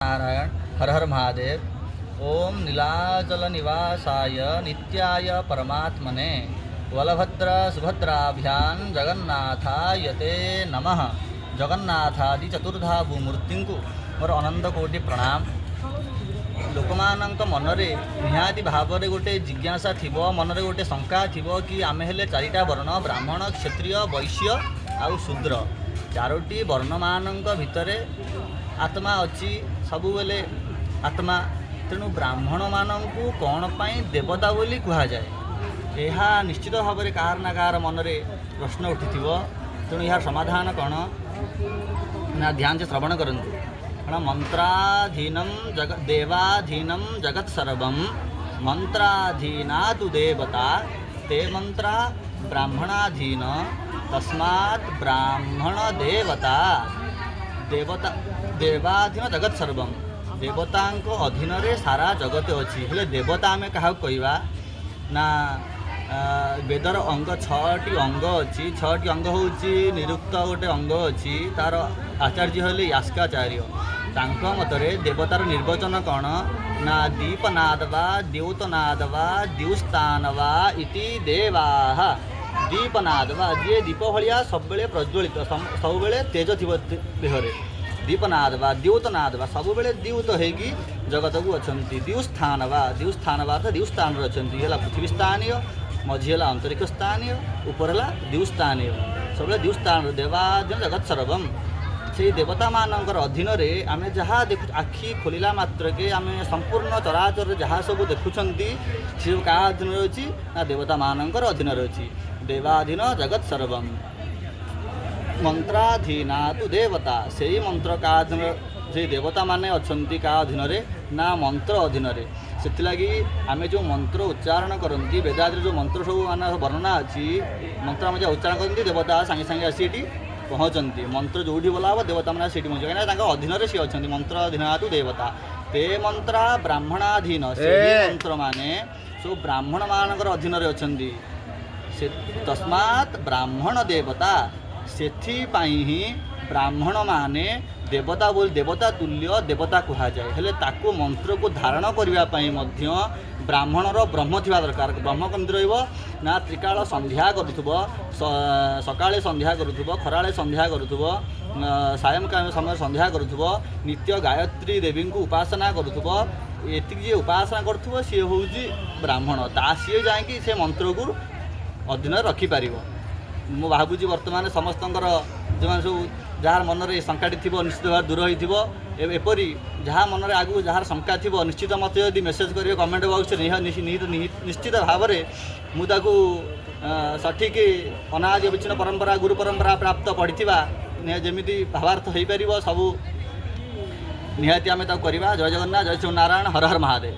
नारायण हर हर महादेव। ओम नीलाचल निवासाय नित्याय परमात्मने बलभद्र सुभद्राभ्यां जगन्नाथाय ते नमः। जगन्नाथादि चतुर्धा भूमूर्ति को मोर अनंत कोटि प्रणाम। लोक मानक मनरे निहाती भाव में गोटे जिज्ञासा थिबो, मनरे गोटे शंका थिबो कि आमे हेले चारिटा वर्ण ब्राह्मण क्षत्रिय वैश्य आउ शूद्र, चारोटी वर्ण मानक भितरे आत्मा अच्छी सबु बेले आत्मा। तेणु ब्राह्मण मानू कौन पाई देवता बोली कह जाए, यह निश्चित भाव में कार ना कार मनरे प्रश्न उठी। तेणु यार समाधान कौन ना ध्यान से श्रवण करंतु। मंत्राधीनम देवाधीनम जगत सर्वम मंत्राधीना तु देवता ते मंत्रा ब्राह्मणाधीन तस्मात् ब्राह्मण देवता देवता देवाधीन जगत सर्वम। देवता अधीन रे सारा जगत अच्छी। हेले देवता आम क्या कहवा ना वेदर अंग 6टी अंग अच्छी। 6टी अंग हूँ निरुक्त गोटे अंग अच्छी, तार आचार्य हेले यास्काचार्य। तांको मतरे देवतार निर्वचन कौन ना दीपनाद वा द्योतनाद वा द्युस्तान वा इति देवाः। दीपनाद वा जी दीप भाया सब प्रज्वलित सब तेज थी देहरे। दीपनाद वा द्योतनाद वा सब द्यूत होगी जगत को अच्छा। द्युस्थान वा तो द्युस्थान अच्छा है पृथ्वी स्थानीय, मझी है अंतरिक्ष स्थानीय, ऊपर है द्युस्थानीय। सब द्युस्थान देवाधीन जगत सर्वम। से देवता मानकर अधीन रे आम जहाँ देखु आखि खोलिला मात्र के आम संपूर्ण चराचर जहाँ सब देखुंट सी क्या अधीन रही ना देवता मानकर अधीन रही। देवाधीन जगत सर्वम मंत्राधीना तु देवता। से ही मंत्र का अधीन से देवता माने अच्छी का अधीन ना मंत्र अधीन से लगी आम जो मंत्र उच्चारण करती वेदादि जो मंत्र सब मान वर्णना अच्छी मंत्र आम जहाँ उच्चारण करती देवता सागे सागे आसी पहुँचती। मंत्र जो बोला हम देवता मैंने सीटी पहुँचे कहीं अधीन सी अच्छा। मंत्र अधीन तु देवता ते मंत्रा ब्राह्मणाधीन। से मंत्र माने सब ब्राह्मण मानकर अधीन अच्छा। तस्मात् ब्राह्मण देवता सेथिपाई ही ब्राह्मण माने देवता बोल देवता तुल्य देवता कह जाए। हेले ताको मंत्र को धारण करने ब्राह्मणर ब्रह्म थिबा दरकार। ब्रह्म केमती रहिबो ना त्रिकाल संध्या करुथुबो, सकाळे संध्या करुथुबो, खराळे संध्या करुथुबो, सायंकाल समय संध्या करुथुबो, नित्य गायत्री देवी को उपासना करुथुबो। एतिक जे उपासना करुथुबो सी होउची ब्राह्मण। ता सी जाईकी से मंत्र को अधीन रखी पारिबो। मु भावुची वर्तमान समस्तंकर जो सब जार मनरे शंकाटी थी निश्चित भाव दूर हो। एपरी जहाँ मनरे आगू जार शंका थी निश्चित मत यदि मेसेज करेंगे कमेंट बॉक्स निश्चित भाव में मुझे सठिक अनाज विच्छिन्न परंपरा गुरु परंपरा प्राप्त पढ़ा जमी भावार्थ हो पार सबू निहाती आम करवा। जय जगन्नाथ, जय श्री नारायण, हर हर महादेव।